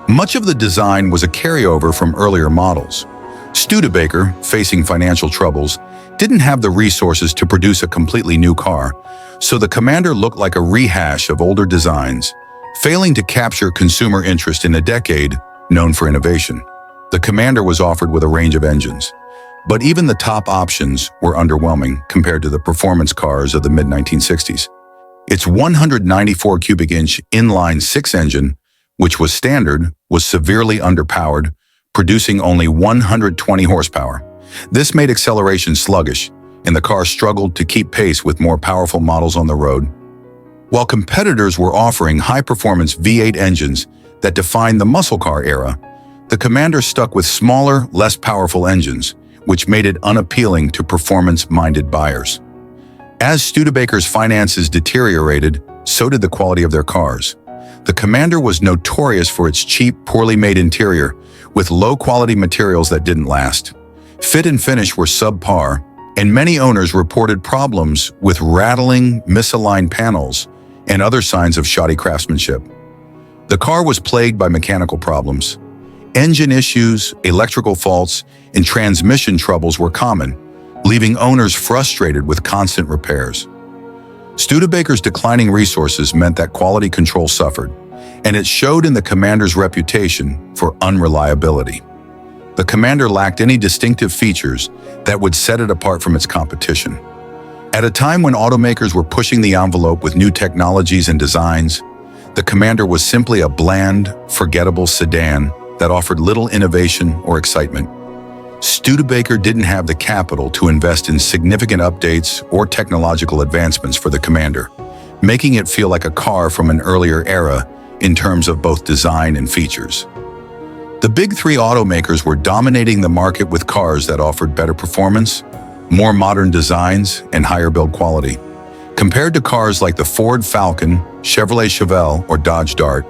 Much of the design was a carryover from earlier models. Studebaker, facing financial troubles, didn't have the resources to produce a completely new car, so the Commander looked like a rehash of older designs, failing to capture consumer interest in a decade known for innovation. The Commander was offered with a range of engines, but even the top options were underwhelming compared to the performance cars of the mid-1960s. Its 194 cubic inch inline-six engine, which was standard, was severely underpowered, producing only 120 horsepower. This made acceleration sluggish, and the car struggled to keep pace with more powerful models on the road. While competitors were offering high-performance V8 engines that defined the muscle car era, the Commander stuck with smaller, less powerful engines, which made it unappealing to performance-minded buyers. As Studebaker's finances deteriorated, so did the quality of their cars. The Commander was notorious for its cheap, poorly made interior, with low-quality materials that didn't last. Fit and finish were subpar, and many owners reported problems with rattling, misaligned panels and other signs of shoddy craftsmanship. The car was plagued by mechanical problems. Engine issues, electrical faults, and transmission troubles were common, leaving owners frustrated with constant repairs. Studebaker's declining resources meant that quality control suffered, and it showed in the Commander's reputation for unreliability. The Commander lacked any distinctive features that would set it apart from its competition. At a time when automakers were pushing the envelope with new technologies and designs, the Commander was simply a bland, forgettable sedan that offered little innovation or excitement. Studebaker didn't have the capital to invest in significant updates or technological advancements for the Commander, making it feel like a car from an earlier era in terms of both design and features. The big three automakers were dominating the market with cars that offered better performance, more modern designs, and higher build quality. Compared to cars like the Ford Falcon, Chevrolet Chevelle, or Dodge Dart,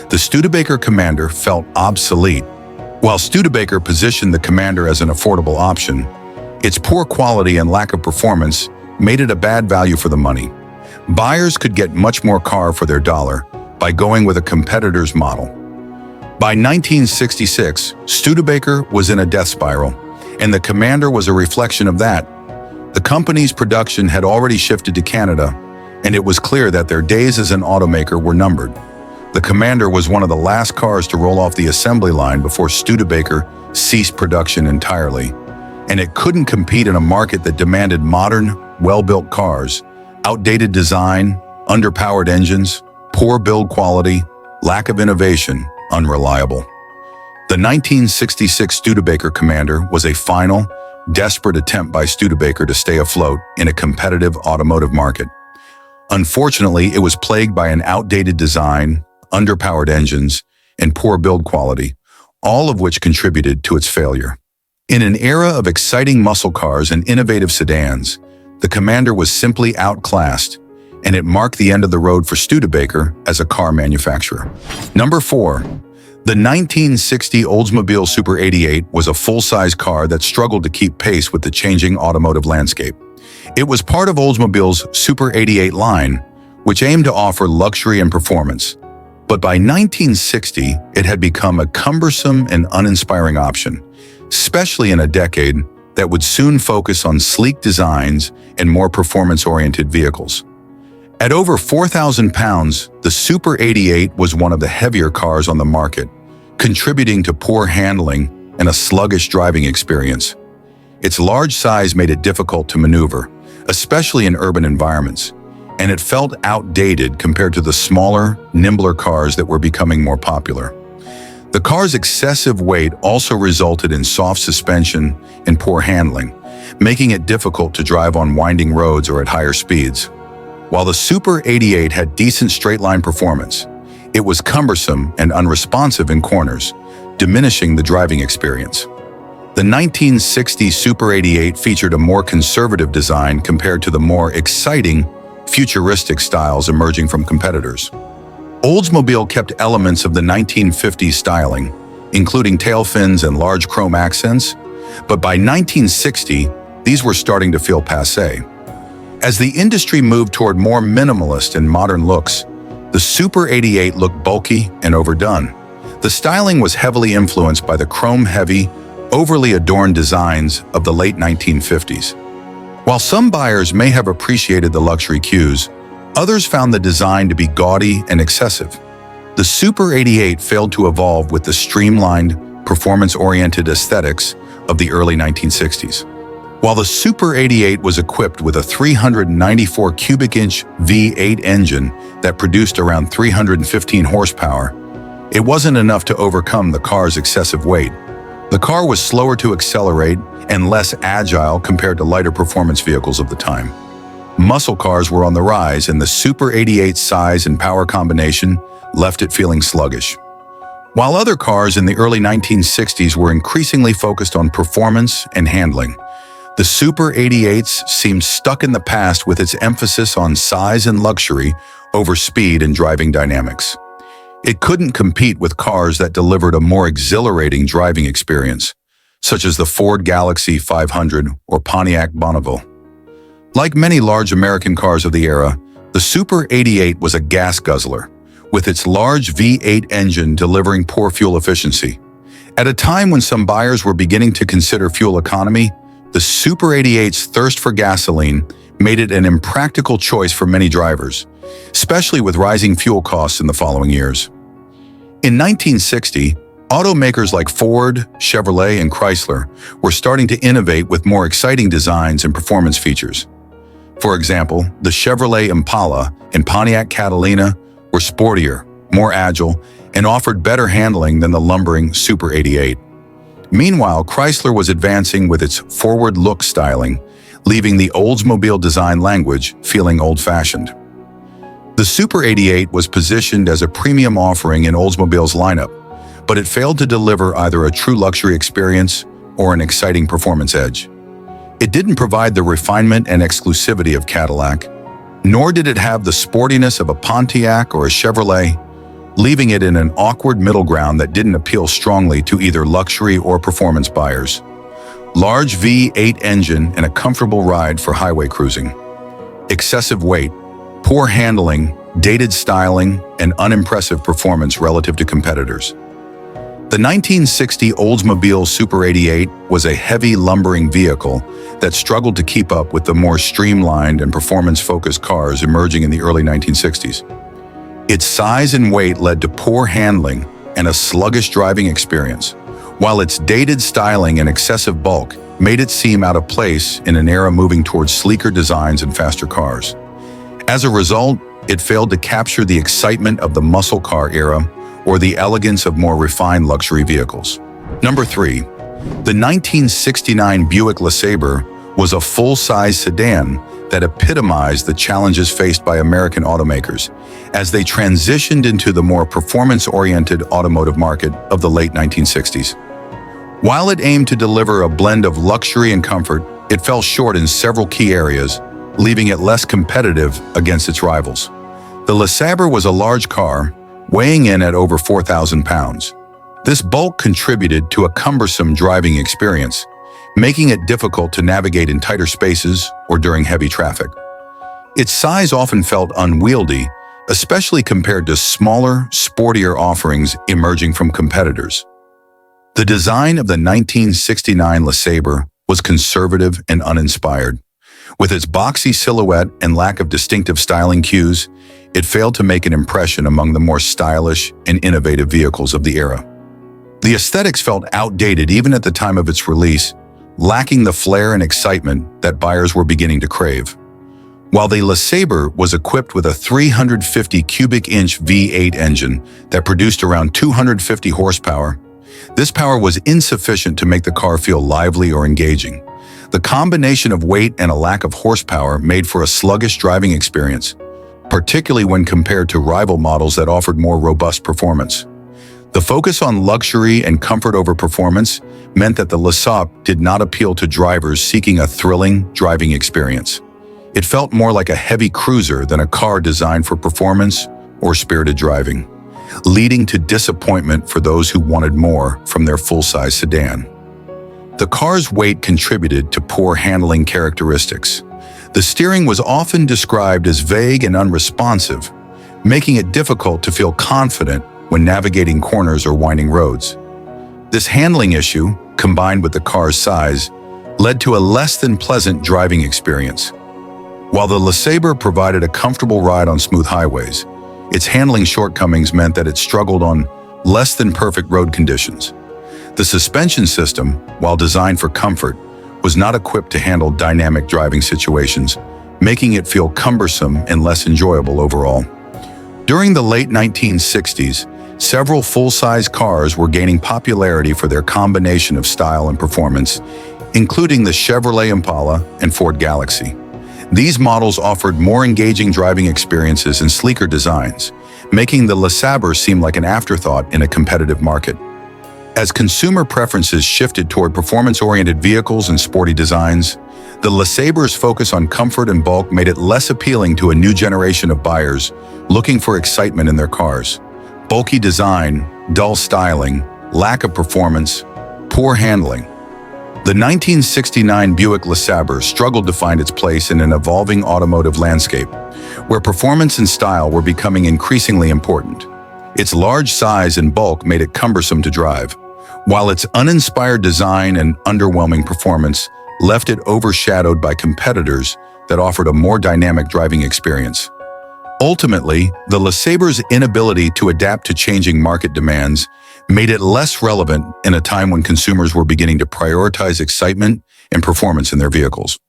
the Studebaker Commander felt obsolete. While Studebaker positioned the Commander as an affordable option, its poor quality and lack of performance made it a bad value for the money. Buyers could get much more car for their dollar by going with a competitor's model. By 1966, Studebaker was in a death spiral, and the Commander was a reflection of that. The company's production had already shifted to Canada, and it was clear that their days as an automaker were numbered. The Commander was one of the last cars to roll off the assembly line before Studebaker ceased production entirely, and it couldn't compete in a market that demanded modern, well-built cars, outdated design, underpowered engines, poor build quality, lack of innovation, unreliable. The 1966 Studebaker Commander was a final, desperate attempt by Studebaker to stay afloat in a competitive automotive market. Unfortunately, it was plagued by an outdated design, underpowered engines, and poor build quality, all of which contributed to its failure. In an era of exciting muscle cars and innovative sedans, the Commander was simply outclassed, and it marked the end of the road for Studebaker as a car manufacturer. Number 4. The 1960 Oldsmobile Super 88 was a full-size car that struggled to keep pace with the changing automotive landscape. It was part of Oldsmobile's Super 88 line, which aimed to offer luxury and performance. But by 1960, it had become a cumbersome and uninspiring option, especially in a decade that would soon focus on sleek designs and more performance-oriented vehicles. At over 4,000 pounds, the Super 88 was one of the heavier cars on the market, contributing to poor handling and a sluggish driving experience. Its large size made it difficult to maneuver, especially in urban environments, and it felt outdated compared to the smaller, nimbler cars that were becoming more popular. The car's excessive weight also resulted in soft suspension and poor handling, making it difficult to drive on winding roads or at higher speeds. While the Super 88 had decent straight-line performance, it was cumbersome and unresponsive in corners, diminishing the driving experience. The 1960 Super 88 featured a more conservative design compared to the more exciting, futuristic styles emerging from competitors. Oldsmobile kept elements of the 1950s styling, including tail fins and large chrome accents, but by 1960, these were starting to feel passé. As the industry moved toward more minimalist and modern looks, the Super 88 looked bulky and overdone. The styling was heavily influenced by the chrome-heavy, overly adorned designs of the late 1950s. While some buyers may have appreciated the luxury cues, others found the design to be gaudy and excessive. The Super 88 failed to evolve with the streamlined, performance-oriented aesthetics of the early 1960s. While the Super 88 was equipped with a 394 cubic inch V8 engine that produced around 315 horsepower, it wasn't enough to overcome the car's excessive weight. The car was slower to accelerate and less agile compared to lighter performance vehicles of the time. Muscle cars were on the rise, and the Super 88's size and power combination left it feeling sluggish. While other cars in the early 1960s were increasingly focused on performance and handling, the Super 88s seemed stuck in the past with its emphasis on size and luxury over speed and driving dynamics. It couldn't compete with cars that delivered a more exhilarating driving experience, such as the Ford Galaxie 500 or Pontiac Bonneville. Like many large American cars of the era, the Super 88 was a gas guzzler, with its large V8 engine delivering poor fuel efficiency. At a time when some buyers were beginning to consider fuel economy, the Super 88's thirst for gasoline made it an impractical choice for many drivers, especially with rising fuel costs in the following years. In 1960, automakers like Ford, Chevrolet, and Chrysler were starting to innovate with more exciting designs and performance features. For example, the Chevrolet Impala and Pontiac Catalina were sportier, more agile, and offered better handling than the lumbering Super 88. Meanwhile, Chrysler was advancing with its forward-look styling, leaving the Oldsmobile design language feeling old-fashioned. The Super 88 was positioned as a premium offering in Oldsmobile's lineup, but it failed to deliver either a true luxury experience or an exciting performance edge. It didn't provide the refinement and exclusivity of Cadillac, nor did it have the sportiness of a Pontiac or a Chevrolet, leaving it in an awkward middle ground that didn't appeal strongly to either luxury or performance buyers. Large V8 engine and a comfortable ride for highway cruising. Excessive weight, poor handling, dated styling, and unimpressive performance relative to competitors. The 1960 Oldsmobile Super 88 was a heavy, lumbering vehicle that struggled to keep up with the more streamlined and performance-focused cars emerging in the early 1960s. Its size and weight led to poor handling and a sluggish driving experience, while its dated styling and excessive bulk made it seem out of place in an era moving towards sleeker designs and faster cars. As a result, it failed to capture the excitement of the muscle car era or the elegance of more refined luxury vehicles. Number 3. The 1969 Buick LeSabre was a full-size sedan that epitomized the challenges faced by American automakers as they transitioned into the more performance-oriented automotive market of the late 1960s. While it aimed to deliver a blend of luxury and comfort, it fell short in several key areas, leaving it less competitive against its rivals. The LeSabre was a large car, weighing in at over 4,000 pounds. This bulk contributed to a cumbersome driving experience, making it difficult to navigate in tighter spaces or during heavy traffic. Its size often felt unwieldy, especially compared to smaller, sportier offerings emerging from competitors. The design of the 1969 LeSabre was conservative and uninspired. With its boxy silhouette and lack of distinctive styling cues, it failed to make an impression among the more stylish and innovative vehicles of the era. The aesthetics felt outdated even at the time of its release, lacking the flair and excitement that buyers were beginning to crave. While the LeSabre was equipped with a 350 cubic inch V8 engine that produced around 250 horsepower, this power was insufficient to make the car feel lively or engaging. The combination of weight and a lack of horsepower made for a sluggish driving experience, particularly when compared to rival models that offered more robust performance. The focus on luxury and comfort over performance meant that the LeSabre did not appeal to drivers seeking a thrilling driving experience. It felt more like a heavy cruiser than a car designed for performance or spirited driving, leading to disappointment for those who wanted more from their full-size sedan. The car's weight contributed to poor handling characteristics. The steering was often described as vague and unresponsive, making it difficult to feel confident when navigating corners or winding roads. This handling issue, combined with the car's size, led to a less than pleasant driving experience. While the LeSabre provided a comfortable ride on smooth highways, its handling shortcomings meant that it struggled on less than perfect road conditions. The suspension system, while designed for comfort, was not equipped to handle dynamic driving situations, making it feel cumbersome and less enjoyable overall. During the late 1960s, several full-size cars were gaining popularity for their combination of style and performance, including the Chevrolet Impala and Ford Galaxy. These models offered more engaging driving experiences and sleeker designs, making the LeSabre seem like an afterthought in a competitive market. As consumer preferences shifted toward performance-oriented vehicles and sporty designs, the LeSabre's focus on comfort and bulk made it less appealing to a new generation of buyers looking for excitement in their cars. Bulky design, dull styling, lack of performance, poor handling. The 1969 Buick LeSabre struggled to find its place in an evolving automotive landscape, where performance and style were becoming increasingly important. Its large size and bulk made it cumbersome to drive, while its uninspired design and underwhelming performance left it overshadowed by competitors that offered a more dynamic driving experience. Ultimately, the LeSabre's inability to adapt to changing market demands made it less relevant in a time when consumers were beginning to prioritize excitement and performance in their vehicles.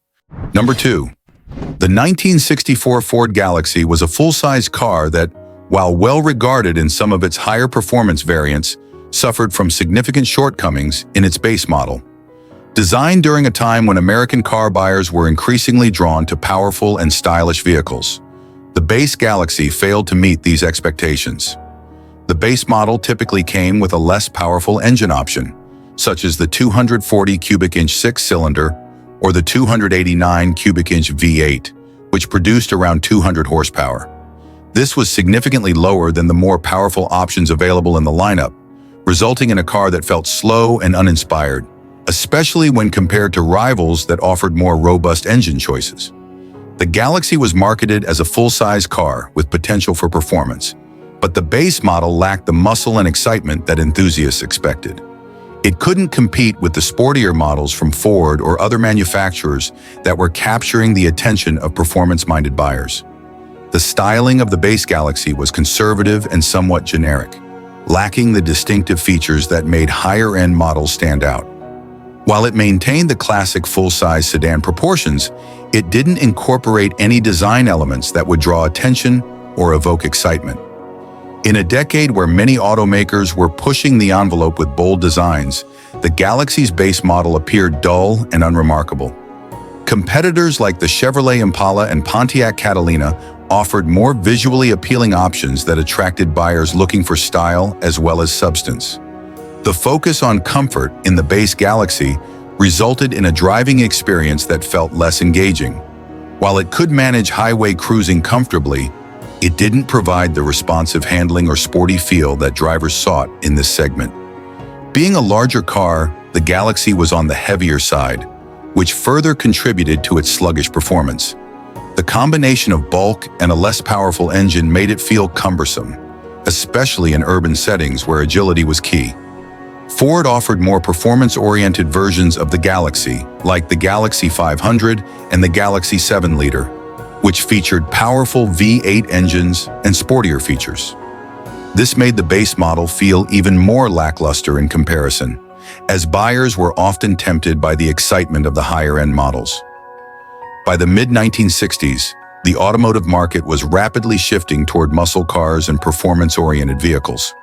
Number 2. The 1964 Ford Galaxy was a full-size car that, while well-regarded in some of its higher performance variants, suffered from significant shortcomings in its base model. Designed during a time when American car buyers were increasingly drawn to powerful and stylish vehicles, the base Galaxy failed to meet these expectations. The base model typically came with a less powerful engine option, such as the 240 cubic inch six-cylinder or the 289 cubic inch V8, which produced around 200 horsepower. This was significantly lower than the more powerful options available in the lineup, resulting in a car that felt slow and uninspired, especially when compared to rivals that offered more robust engine choices. The Galaxy was marketed as a full-size car with potential for performance, but the base model lacked the muscle and excitement that enthusiasts expected. It couldn't compete with the sportier models from Ford or other manufacturers that were capturing the attention of performance-minded buyers. The styling of the base Galaxy was conservative and somewhat generic, lacking the distinctive features that made higher-end models stand out. While it maintained the classic full-size sedan proportions, it didn't incorporate any design elements that would draw attention or evoke excitement. In a decade where many automakers were pushing the envelope with bold designs, the Galaxy's base model appeared dull and unremarkable. Competitors like the Chevrolet Impala and Pontiac Catalina offered more visually appealing options that attracted buyers looking for style as well as substance. The focus on comfort in the base Galaxy resulted in a driving experience that felt less engaging. While it could manage highway cruising comfortably, it didn't provide the responsive handling or sporty feel that drivers sought in this segment. Being a larger car, the Galaxy was on the heavier side, which further contributed to its sluggish performance. The combination of bulk and a less powerful engine made it feel cumbersome, especially in urban settings where agility was key. Ford offered more performance-oriented versions of the Galaxy, like the Galaxy 500 and the Galaxy 7-liter, which featured powerful V8 engines and sportier features. This made the base model feel even more lackluster in comparison, as buyers were often tempted by the excitement of the higher-end models. By the mid-1960s, the automotive market was rapidly shifting toward muscle cars and performance-oriented vehicles.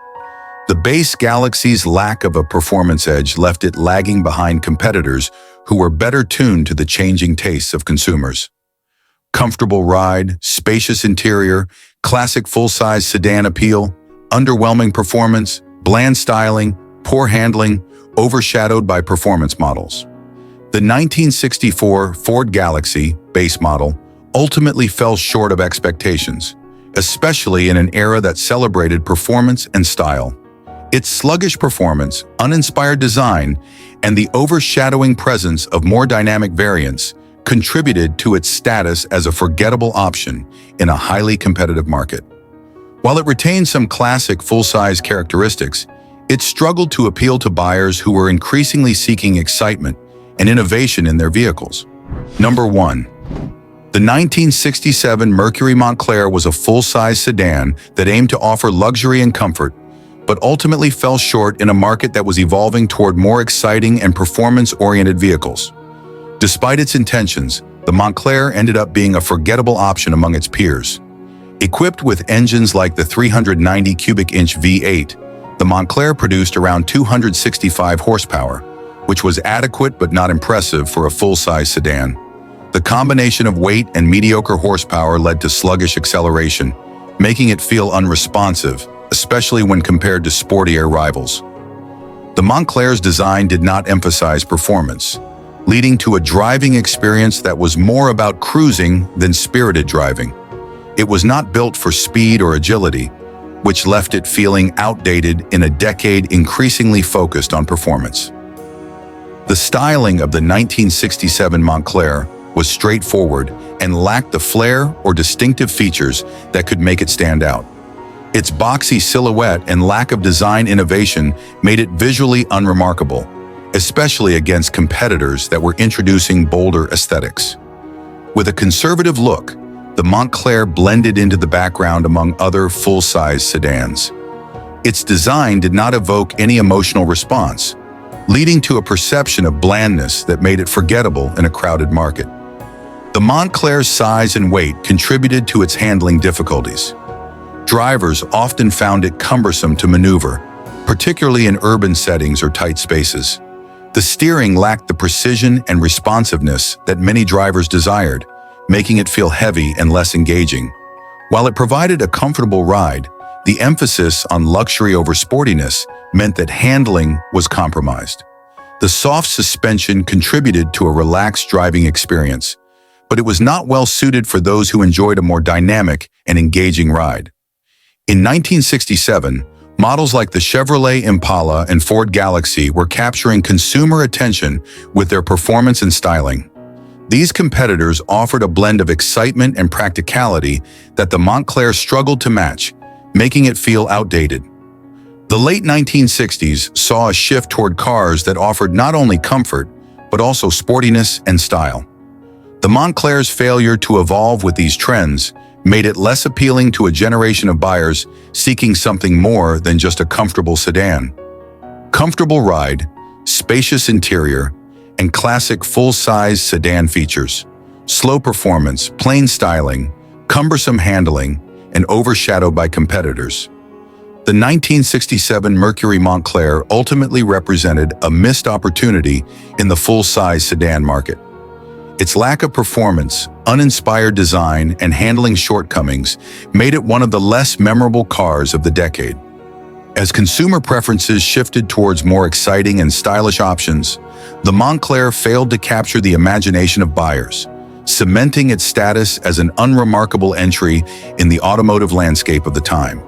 The base Galaxy's lack of a performance edge left it lagging behind competitors who were better tuned to the changing tastes of consumers. Comfortable ride, spacious interior, classic full-size sedan appeal, underwhelming performance, bland styling, poor handling, overshadowed by performance models. The 1964 Ford Galaxy base model ultimately fell short of expectations, especially in an era that celebrated performance and style. Its sluggish performance, uninspired design, and the overshadowing presence of more dynamic variants contributed to its status as a forgettable option in a highly competitive market. While it retained some classic full-size characteristics, it struggled to appeal to buyers who were increasingly seeking excitement and innovation in their vehicles. Number 1. The 1967 Mercury Montclair was a full-size sedan that aimed to offer luxury and comfort, but ultimately fell short in a market that was evolving toward more exciting and performance-oriented vehicles. Despite its intentions, the Montclair ended up being a forgettable option among its peers. Equipped with engines like the 390 cubic inch V8, the Montclair produced around 265 horsepower, which was adequate but not impressive for a full-size sedan. The combination of weight and mediocre horsepower led to sluggish acceleration, making it feel unresponsive, especially when compared to sportier rivals. The Montclair's design did not emphasize performance, leading to a driving experience that was more about cruising than spirited driving. It was not built for speed or agility, which left it feeling outdated in a decade increasingly focused on performance. The styling of the 1967 Montclair was straightforward and lacked the flair or distinctive features that could make it stand out. Its boxy silhouette and lack of design innovation made it visually unremarkable, especially against competitors that were introducing bolder aesthetics. With a conservative look, the Montclair blended into the background among other full-size sedans. Its design did not evoke any emotional response, leading to a perception of blandness that made it forgettable in a crowded market. The Montclair's size and weight contributed to its handling difficulties. Drivers often found it cumbersome to maneuver, particularly in urban settings or tight spaces. The steering lacked the precision and responsiveness that many drivers desired, making it feel heavy and less engaging. While it provided a comfortable ride, the emphasis on luxury over sportiness meant that handling was compromised. The soft suspension contributed to a relaxed driving experience, but it was not well suited for those who enjoyed a more dynamic and engaging ride. In 1967, models like the Chevrolet Impala and Ford Galaxy were capturing consumer attention with their performance and styling. These competitors offered a blend of excitement and practicality that the Montclair struggled to match, making it feel outdated. The late 1960s saw a shift toward cars that offered not only comfort, but also sportiness and style. The Montclair's failure to evolve with these trends made it less appealing to a generation of buyers seeking something more than just a comfortable sedan. Comfortable ride, spacious interior, and classic full-size sedan features, slow performance, plain styling, cumbersome handling, and overshadowed by competitors. The 1967 Mercury Montclair ultimately represented a missed opportunity in the full-size sedan market. Its lack of performance, uninspired design, and handling shortcomings made it one of the less memorable cars of the decade. As consumer preferences shifted towards more exciting and stylish options, the Montclair failed to capture the imagination of buyers, cementing its status as an unremarkable entry in the automotive landscape of the time.